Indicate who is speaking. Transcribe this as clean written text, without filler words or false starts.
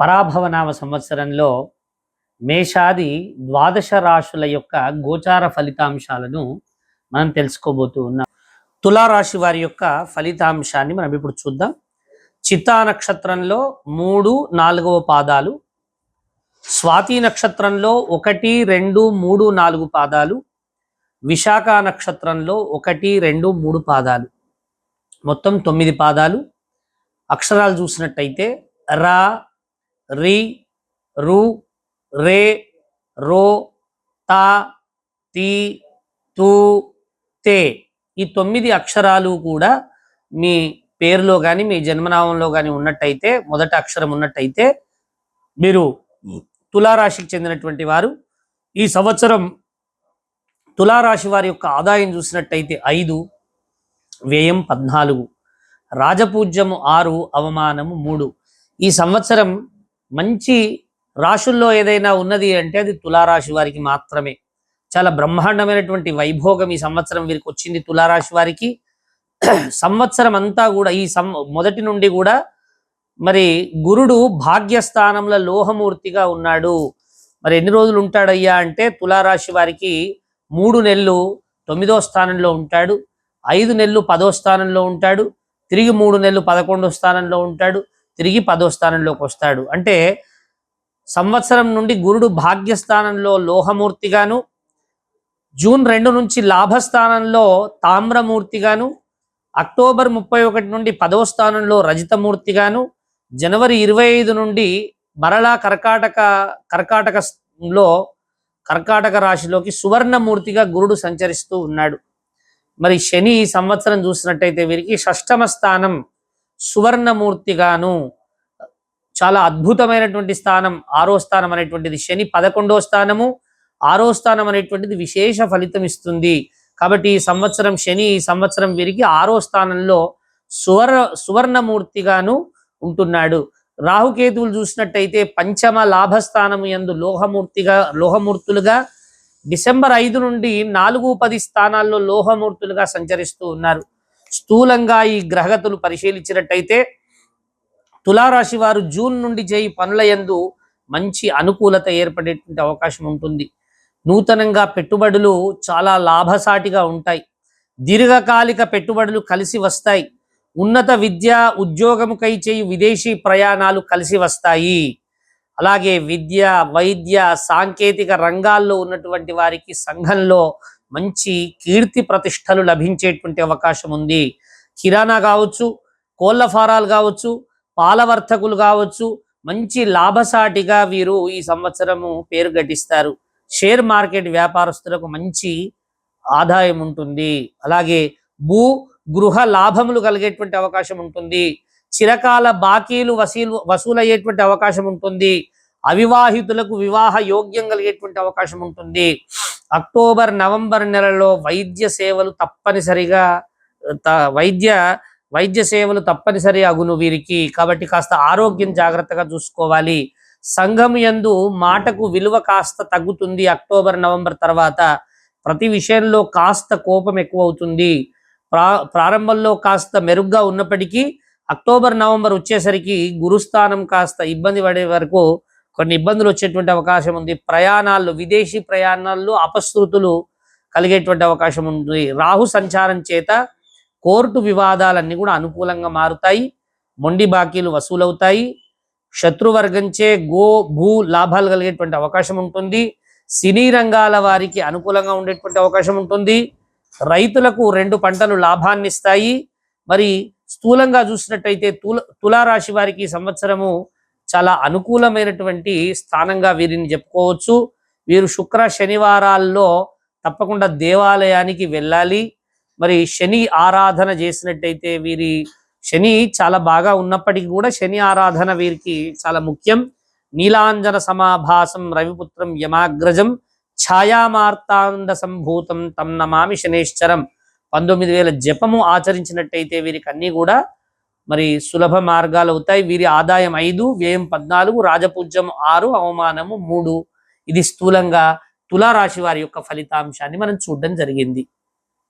Speaker 1: పరాభవనామ సంవత్సరంలో మేషాది ద్వాదశ రాశుల యొక్క గోచార ఫలితాంశాలను మనం తెలుసుకోబోతూ ఉన్నాం. తులారాశి వారి యొక్క ఫలితాంశాన్ని మనం ఇప్పుడు చూద్దాం. చిత్తా నక్షత్రంలో 3, 4వ పాదాలు, స్వాతి నక్షత్రంలో 1, 2, 3, 4 పాదాలు, విశాఖ నక్షత్రంలో 1, 2, 3 పాదాలు, మొత్తం 9 పాదాలు. అక్షరాలు చూసినట్టయితే రా, రి, రు, రే, రో, తా, తి, తు, తే. ఈ 9 అక్షరాలు కూడా మీ పేరులో కానీ మీ జన్మనామంలో కానీ ఉన్నట్టయితే, మొదటి అక్షరం ఉన్నట్టయితే మీరు తులారాశికి చెందినటువంటి వారు. ఈ సంవత్సరం తులారాశి వారి యొక్క ఆదాయం చూసినట్టయితే 5, వ్యయం 14, రాజపూజ్యము 6, అవమానము 3. ఈ సంవత్సరం మంచి రాశుల్లో ఏదైనా ఉన్నది అంటే అది తులారాశి వారికి మాత్రమే. చాలా బ్రహ్మాండమైనటువంటి వైభోగం ఈ సంవత్సరం వీరికి వచ్చింది. తులారాశి వారికి సంవత్సరం అంతా కూడా మొదటి నుండి కూడా మరి గురుడు భాగ్యస్థానంలో లోహమూర్తిగా ఉన్నాడు. మరి ఎన్ని రోజులు ఉంటాడయ్యా అంటే తులారాశి వారికి 3 నెలలు 9వ స్థానంలో ఉంటాడు, 5 నెలలు 10వ స్థానంలో ఉంటాడు, తిరిగి 3 నెలలు 11వ స్థానంలో ఉంటాడు, తిరిగి 10వ స్థానంలోకి వస్తాడు. అంటే సంవత్సరం నుండి గురుడు భాగ్యస్థానంలో లోహమూర్తిగాను, జూన్ 2 నుంచి లాభస్థానంలో తామ్రమూర్తిగాను, అక్టోబర్ 31 నుండి 10వ స్థానంలో రజితమూర్తిగాను, జనవరి 25 నుండి మరలా కర్కాటక రాశిలోకి సువర్ణమూర్తిగా గురుడు సంచరిస్తూ ఉన్నాడు. మరి శని ఈ సంవత్సరం చూసినట్టయితే వీరికి 6వ స్థానం సువర్ణమూర్తిగాను, చాలా అద్భుతమైనటువంటి స్థానం 6వ స్థానం అనేటువంటిది. శని 11వ స్థానము 6వ స్థానం అనేటువంటిది విశేష ఫలితం ఇస్తుంది. కాబట్టి ఈ సంవత్సరం శని ఈ సంవత్సరం వీరికి 6వ స్థానంలో సువర్ణమూర్తిగాను ఉంటున్నాడు. రాహుకేతువులు చూసినట్టయితే పంచమ లాభస్థానము యందు లోహమూర్తులుగా డిసెంబర్ 5 నుండి 4, 10 స్థానాల్లో లోహమూర్తులుగా సంచరిస్తూ ఉన్నారు. స్థూలంగా ఈ గ్రహగతులు పరిశీలించినట్టయితే తులారాశి వారు జూన్ నుండి చేయి పనుల యందు మంచి అనుకూలత ఏర్పడేటువంటి అవకాశం ఉంటుంది. నూతనంగా పెట్టుబడులు చాలా లాభసాటిగా ఉంటాయి. దీర్ఘకాలిక పెట్టుబడులు కలిసి వస్తాయి. ఉన్నత విద్య ఉద్యోగముకై చేయి విదేశీ ప్రయాణాలు కలిసి వస్తాయి. అలాగే విద్య, వైద్య, సాంకేతిక రంగాల్లో ఉన్నటువంటి వారికి సంఘంలో మంచి కీర్తి ప్రతిష్టలు లభించేటువంటి అవకాశం ఉంది. కిరాణా కావచ్చు, కోళ్ల ఫారాలు కావచ్చు, పాలవర్తకులు కావచ్చు, మంచి లాభసాటిగా వీరు ఈ సంవత్సరము పేరు గటిస్తారు. షేర్ మార్కెట్ వ్యాపారస్తులకు మంచి ఆదాయం ఉంటుంది. అలాగే గృహ లాభములు కలిగేటువంటి అవకాశం ఉంటుంది. చిరకాల బాకీలు వసూలయ్యేటువంటి అవకాశం ఉంటుంది. అవివాహితులకు వివాహ యోగ్యం కలిగేటువంటి అవకాశం ఉంటుంది. అక్టోబర్, నవంబర్ నెలలో వైద్య సేవలు తప్పనిసరి అగును వీరికి. కాబట్టి కాస్త ఆరోగ్యం జాగ్రత్తగా చూసుకోవాలి. సంఘం యందు మాటకు విలువ కాస్త తగ్గుతుంది. అక్టోబర్, నవంబర్ తర్వాత ప్రతి విషయంలో కాస్త కోపం ఎక్కువ అవుతుంది. ప్రారంభంలో కాస్త మెరుగ్గా ఉన్నప్పటికీ అక్టోబర్, నవంబర్ వచ్చేసరికి గురుస్థానం కాస్త ఇబ్బంది పడే వరకు కొన్ని ఇబ్బందులు వచ్చేటువంటి అవకాశం ఉంది. ప్రయాణాల్లో, విదేశీ ప్రయాణాల్లో అపశృతులు కలిగేటువంటి అవకాశం ఉంది. రాహు సంచారం చేత కోర్టు వివాదాలన్నీ కూడా అనుకూలంగా మారుతాయి. మొండి బాకీలు వసూలవుతాయి. శత్రువర్గంచే భూ లాభాలు కలిగేటువంటి అవకాశం ఉంటుంది. సినీ రంగాల వారికి అనుకూలంగా ఉండేటువంటి అవకాశం ఉంటుంది. రైతులకు 2 పంటలు లాభాన్ని ఇస్తాయి. మరి స్థూలంగా చూసినట్టయితే తులారాశి వారికి ఈ సంవత్సరము చాలా అనుకూలమైనటువంటి స్థానంగా వీరిని చెప్పుకోవచ్చు. వీరు శుక్ర శనివారాల్లో తప్పకుండా దేవాలయానికి వెళ్ళాలి. మరి శని ఆరాధన చేసినట్టయితే వీరి శని చాలా బాగా ఉన్నప్పటికీ కూడా శని ఆరాధన వీరికి చాలా ముఖ్యం. నీలాంజన సమాభాసం రవిపుత్రం యమాగ్రజం ఛాయామార్తాండ సంభూతం తం నమామి శనేశ్వరం 19,000 జపము ఆచరించినట్టయితే వీరికి అన్నీ కూడా మరి సులభ మార్గాలు అవుతాయి. వీరి ఆదాయం 5, వ్యయం 14, రాజపూజ్యం 6, అవమానము 3. ఇది స్థూలంగా తులారాశి వారి యొక్క ఫలితాంశాన్ని మనం చూడడం జరిగింది.